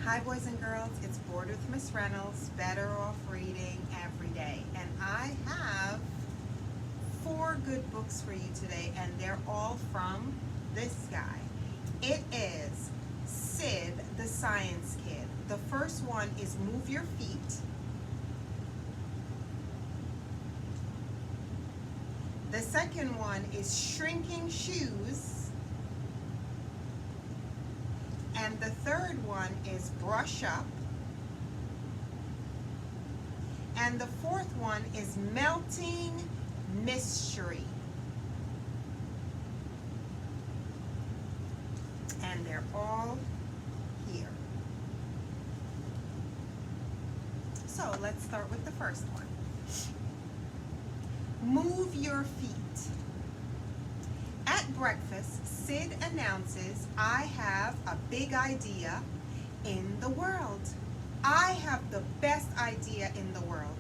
Hi boys and girls, it's Bored with Miss Reynolds, Better Off Reading Every Day. And I have 4 good books for you today, and they're all from this guy. It is Sid the Science Kid. The first one is Move Your Feet. The second one is Shrinking Shoes. And the third one is Brush Up. And the fourth one is Melting Mystery. And they're all here. So let's start with the first one. Move your feet. At breakfast, Sid announces, I have a big idea in the world. I have the best idea in the world.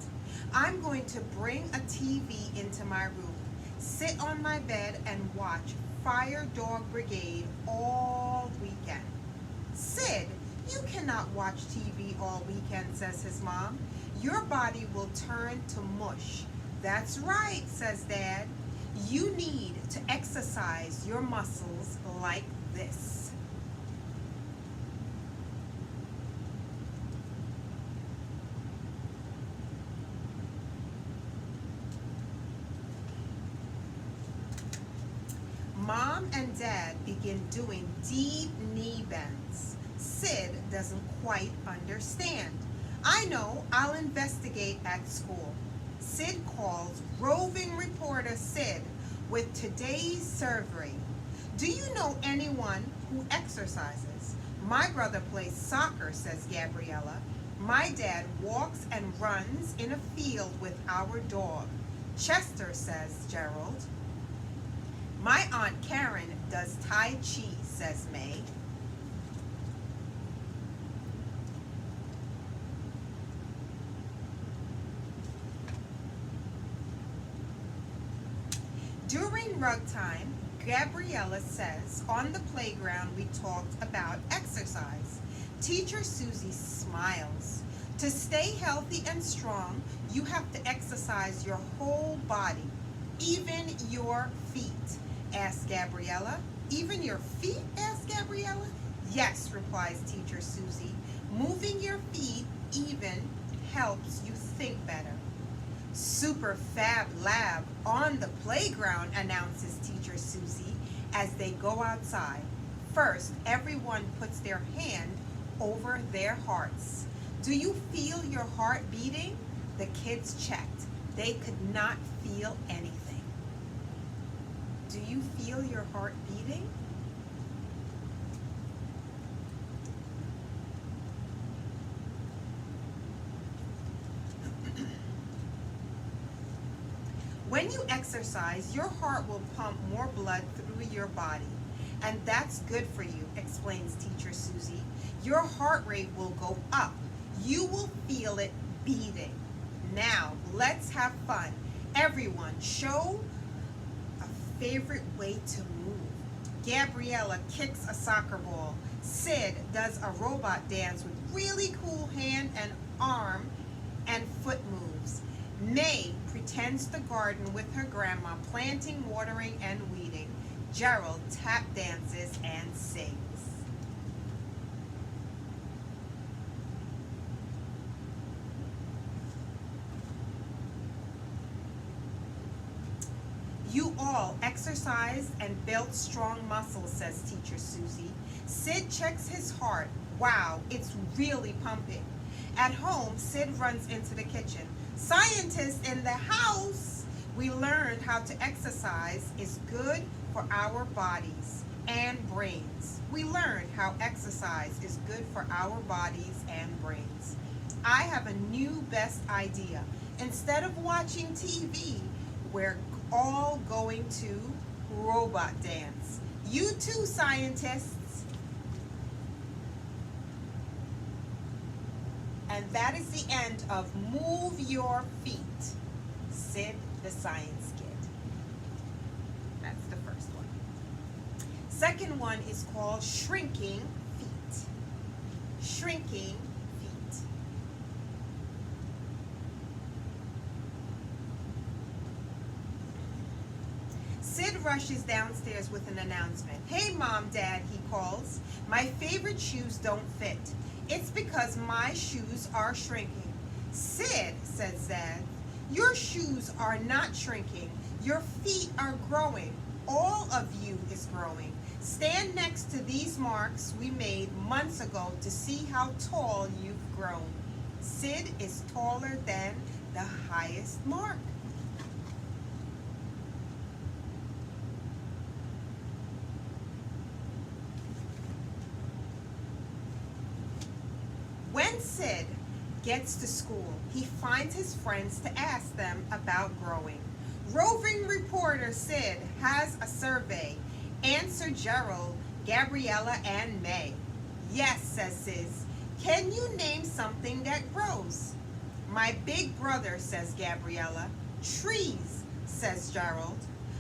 I'm going to bring a TV into my room, sit on my bed and watch Fire Dog Brigade all weekend. Sid, you cannot watch TV all weekend, says his mom. Your body will turn to mush. That's right, says Dad. You need to exercise your muscles like this. Mom and Dad begin doing deep knee bends. Sid doesn't quite understand. I know, I'll investigate at school. Sid calls roving reporter Sid with today's survey. Do you know anyone who exercises? My brother plays soccer, says Gabriella. My dad walks and runs in a field with our dog. Chester, says Gerald. My Aunt Karen does Tai Chi, says May. During rug time, Gabriella says, on the playground we talked about exercise. Teacher Susie smiles. To stay healthy and strong, you have to exercise your whole body, even your feet, asked Gabriella. Even your feet, asked Gabriella. Yes, replies Teacher Susie. Moving your feet even helps you think better. Super Fab Lab on the playground, announces Teacher Susie as they go outside. First, everyone puts their hand over their hearts. Do you feel your heart beating? The kids checked. They could not feel anything. Do you feel your heart beating? When you exercise, your heart will pump more blood through your body, and that's good for you, explains Teacher Susie. Your heart rate will go up. You will feel it beating. Now, let's have fun. Everyone, show a favorite way to move. Gabriella kicks a soccer ball. Sid does a robot dance with really cool hand and arm and foot moves. May pretends to garden with her grandma, planting, watering, and weeding. Gerald tap dances and sings. You all exercise and build strong muscles, says Teacher Susie. Sid checks his heart. Wow, it's really pumping. At home, Sid runs into the kitchen. Scientists in the house! We learned how to exercise is good for our bodies and brains. We learned how exercise is good for our bodies and brains. I have a new best idea. Instead of watching TV, we're all going to robot dance. You too, scientists. And that is the end of Move Your Feet, Sid the Science Kid. That's the first one. Second one is called Shrinking Feet. Shrinking shrinking feet. Sid rushes downstairs with an announcement. "Hey, Mom, Dad," he calls. "My favorite shoes don't fit. It's because my shoes are shrinking." "Sid," says Dad, "your shoes are not shrinking. Your feet are growing. All of you is growing. Stand next to these marks we made months ago to see how tall you've grown." Sid is taller than the highest mark. When Sid gets to school, he finds his friends to ask them about growing. Roving reporter Sid has a survey. Answer Gerald, Gabriella, and May. "Yes," says Sid. "Can you name something that grows?" "My big brother," says Gabriella. "Trees," says Gerald.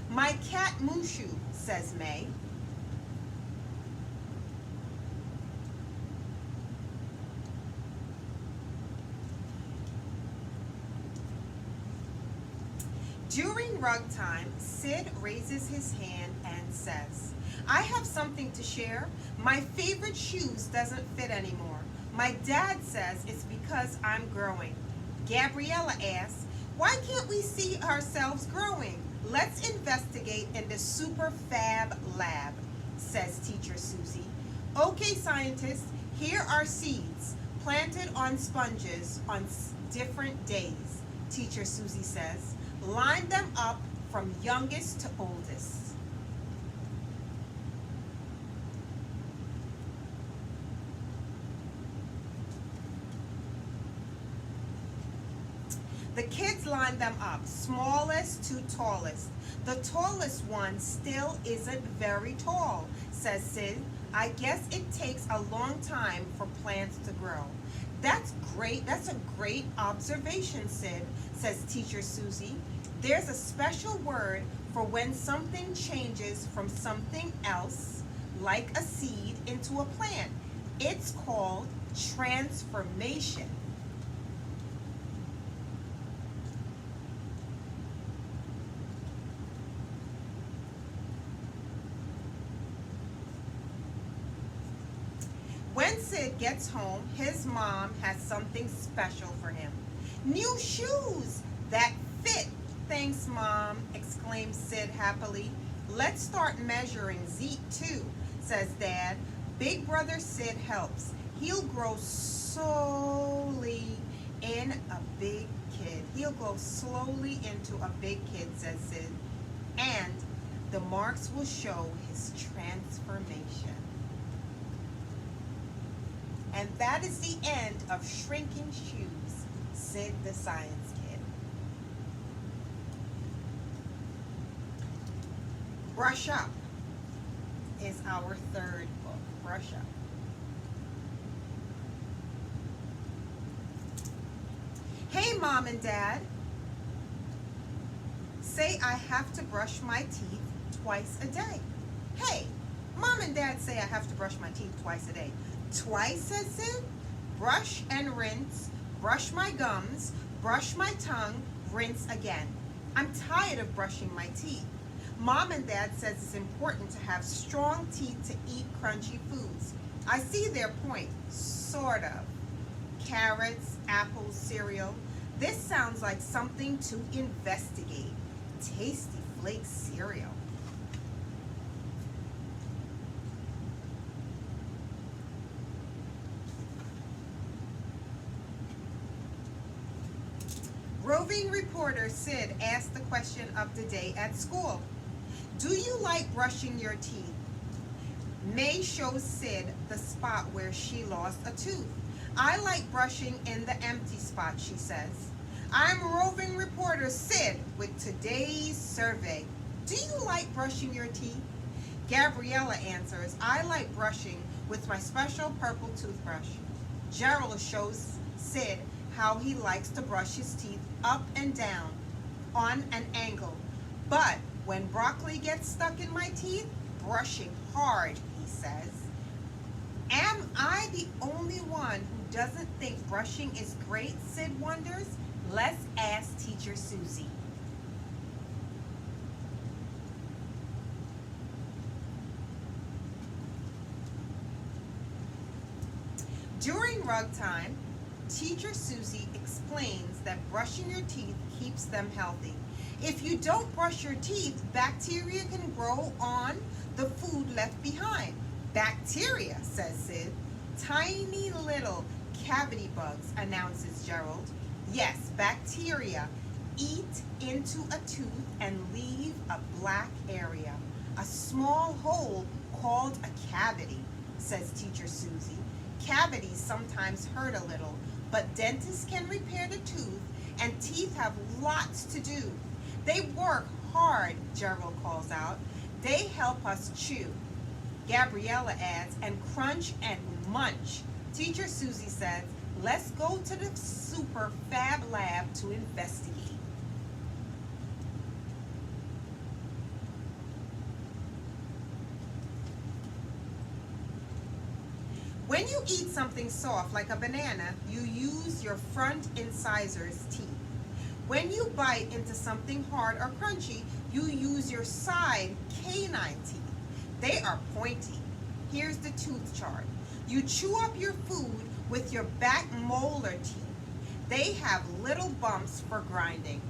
"My cat Mushu," says May. During rug time, Sid raises his hand and says, "I have something to share. My favorite shoes doesn't fit anymore. My dad says it's because I'm growing." Gabriella asks, "Why can't we see ourselves growing? Let's investigate in the Super Fab Lab," says Teacher Susie. "Okay, scientists, here are seeds planted on sponges on different days," Teacher Susie says. "Line them up from youngest to oldest." The kids line them up, smallest to tallest. "The tallest one still isn't very tall," says Sid. "I guess it takes a long time for plants to grow." "That's great. That's a great observation, Sid," says Teacher Susie. "There's a special word for when something changes from something else, like a seed, into a plant. It's called transformation." When Sid gets home, his mom has something special for him. "New shoes that fit. Thanks, Mom," exclaims Sid happily. "Let's start measuring Zeke too," says Dad. Big brother Sid helps. He'll grow slowly in a big kid. He'll grow slowly into a big kid, says Sid. And the marks will show his transformation. And that is the end of Shrinking Shoes, Sid the Science Kid. Brush Up is our third book. Brush Up. "Hey, Mom and Dad, say I have to brush my teeth twice a day." "Hey, Mom and Dad say I have to brush my teeth twice a day." "Twice," says Sid. "Brush and rinse, brush my gums, brush my tongue, rinse again. I'm tired of brushing my teeth. Mom and Dad says it's important to have strong teeth to eat crunchy foods. I see their point, sort of. Carrots, apples, cereal. This sounds like something to investigate. Tasty Flake cereal." Roving reporter Sid asked the question of the day at school. "Do you like brushing your teeth?" May shows Sid the spot where she lost a tooth. "I like brushing in the empty spot," she says. "I'm roving reporter Sid with today's survey. Do you like brushing your teeth?" Gabriella answers, "I like brushing with my special purple toothbrush." Gerald shows Sid how he likes to brush his teeth up and down on an angle. "But when broccoli gets stuck in my teeth, brushing hard," he says. "Am I the only one who doesn't think brushing is great, Sid wonders. Let's ask Teacher Susie. During rug time, Teacher Susie explains that brushing your teeth keeps them healthy. If you don't brush your teeth, bacteria can grow on the food left behind. Bacteria, says Sid. Tiny little cavity bugs, announces Gerald. Yes, bacteria eat into a tooth and leave a black area, a small hole called a cavity, says Teacher Susie. Cavities sometimes hurt a little, but dentists can repair the tooth, and teeth have lots to do. They work hard, Gerald calls out. They help us chew, Gabriella adds, and crunch and munch. Teacher Susie says, let's go to the super fab lab to investigate. When you eat something soft like a banana, you use your front incisors teeth. When you bite into something hard or crunchy, you use your side canine teeth. They are pointy. Here's the tooth chart. You chew up your food with your back molar teeth. They have little bumps for grinding.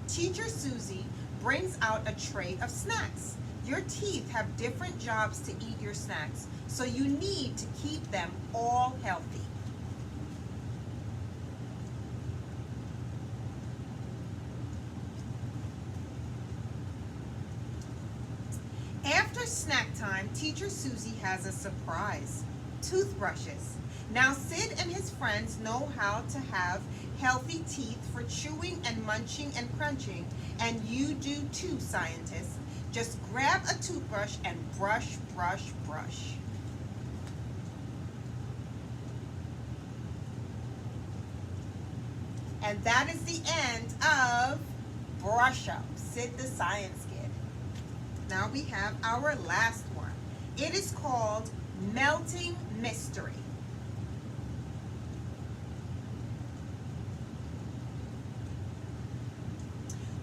Teacher Susie brings out a tray of snacks. Your teeth have different jobs to eat your snacks, so you need to keep them all healthy. After snack time, Teacher Susie has a surprise. Toothbrushes. Now Sid and his friends know how to have healthy teeth for chewing and munching and crunching, and you do too, scientists. Just grab a toothbrush and brush, brush, brush. And that is the end of Brush Up, Sid the Science Kid. Now we have our last one. It is called Melting Mystery.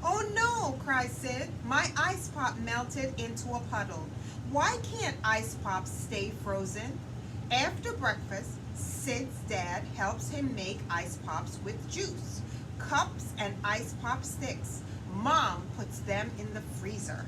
Oh no, cries Sid. My ice pop melted into a puddle. Why can't ice pops stay frozen? After breakfast, Sid's dad helps him make ice pops with juice, cups, and ice pop sticks. Mom puts them in the freezer.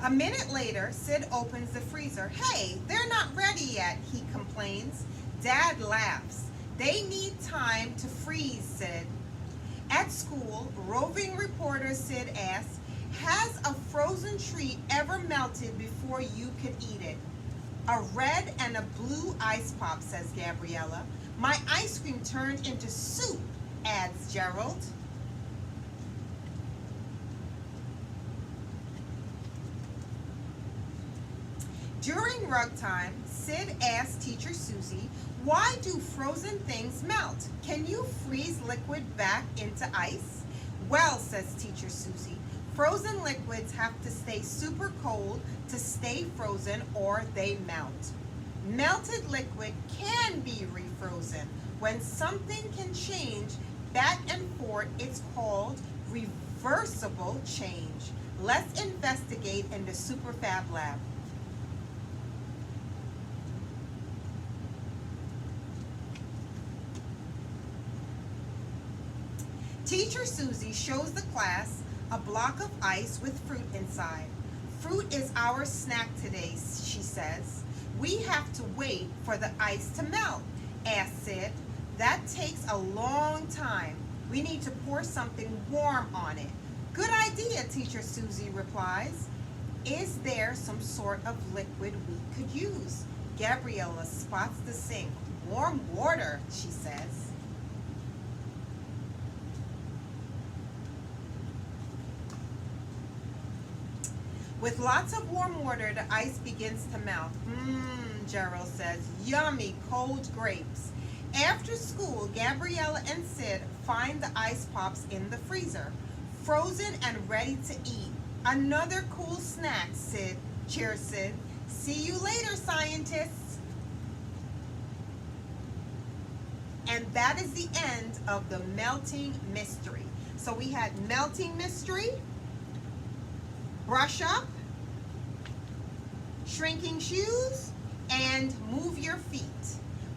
A minute later, Sid opens the freezer. Hey, they're not ready yet, he complains. Dad laughs. They need time to freeze, Sid. At school, roving reporter Sid asks, has a frozen treat ever melted before you could eat it? A red and a blue ice pop, says Gabriella. My ice cream turned into soup, adds Gerald. During rug time, Sid asks Teacher Susie, why do frozen things melt? Can you freeze liquid back into ice? Well, says Teacher Susie, frozen liquids have to stay super cold to stay frozen or they melt. Melted liquid can be refrozen. When something can change back and forth, it's called reversible change. Let's investigate in the Super Fab Lab. Teacher Susie shows the class a block of ice with fruit inside. Fruit is our snack today, she says. We have to wait for the ice to melt, asks Sid. That takes a long time. We need to pour something warm on it. Good idea, Teacher Susie replies. Is there some sort of liquid we could use? Gabriella spots the sink. Warm water, she says. With lots of warm water, the ice begins to melt. Gerald says, yummy cold grapes. After school, Gabriella and Sid find the ice pops in the freezer. Frozen and ready to eat. Another cool snack, Sid. Cheers, Sid. See you later, scientists. And that is the end of the melting mystery. So we had melting mystery, brush up, shrinking shoes, and move your feet.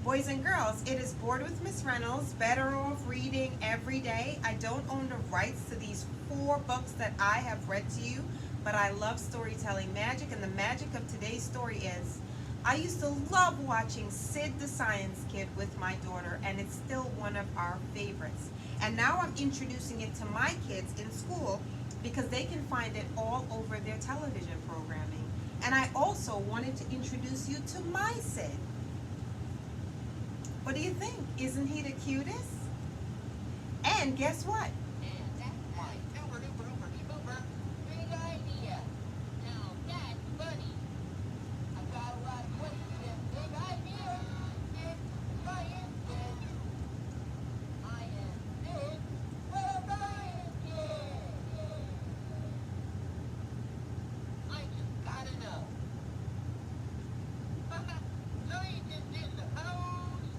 Boys and girls, it is Bored with Miss Reynolds, Better Off Reading Every Day. I don't own the rights to these 4 books that I have read to you, but I love storytelling magic, and the magic of today's story is I used to love watching Sid the Science Kid with my daughter, and it's still one of our favorites. And now I'm introducing it to my kids in school because they can find it all over their television programming. And I also wanted to introduce you to my Sid. What do you think? Isn't he the cutest? And guess what? And that's my duper duper duper duper big idea. Now that's funny. I've got a lot of questions and big ideas. Big scientist. I am big scientist. I just gotta know. Scientist is the house.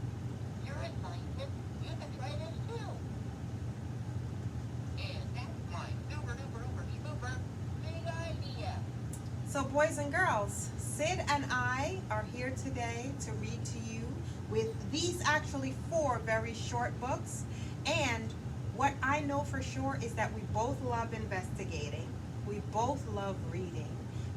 You're a scientist. You can try this too. And that's my duper duper duper duper big idea. So boys and girls, Sid and I are here today to read to you with these actually 4 very short books. And what I know for sure is that we both love investigating. We both love reading.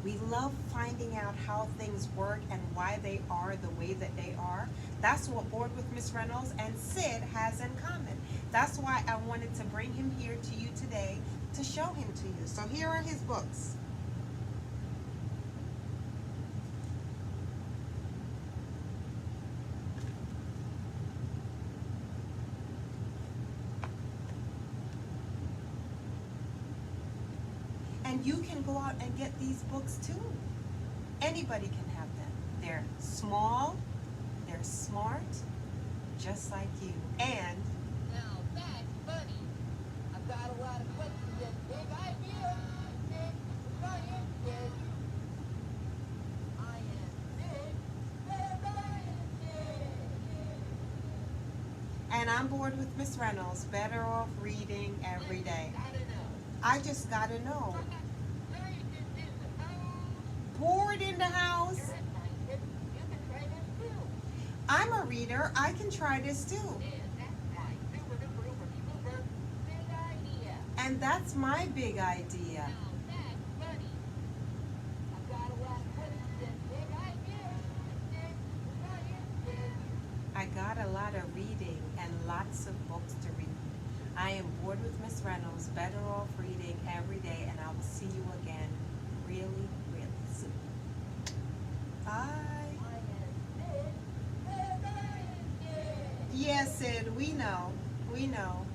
We love finding out how things work and why they are the way that they are. That's what Bored with Miss Reynolds and Sid has in common. That's why I wanted to bring him here to you today to show him to you. So here are his books. And you can go out and get these books too. Anybody can have them. They're small, they're smart, just like you. And Now that's funny. I've got a lot of questions and big ideas. Big scientist. I am big scientist. and I'm Bored with Miss Reynolds, Better Off Reading Every Day. I just gotta know. Bored in the house. I'm a reader. I can try this too. And that's my big idea. I got a lot of reading and lots of books to read. I am Bored with Miss Reynolds, Better Off Reading Every Day, and I will see you again really, really soon. Bye. Yes, Sid, we know. We know.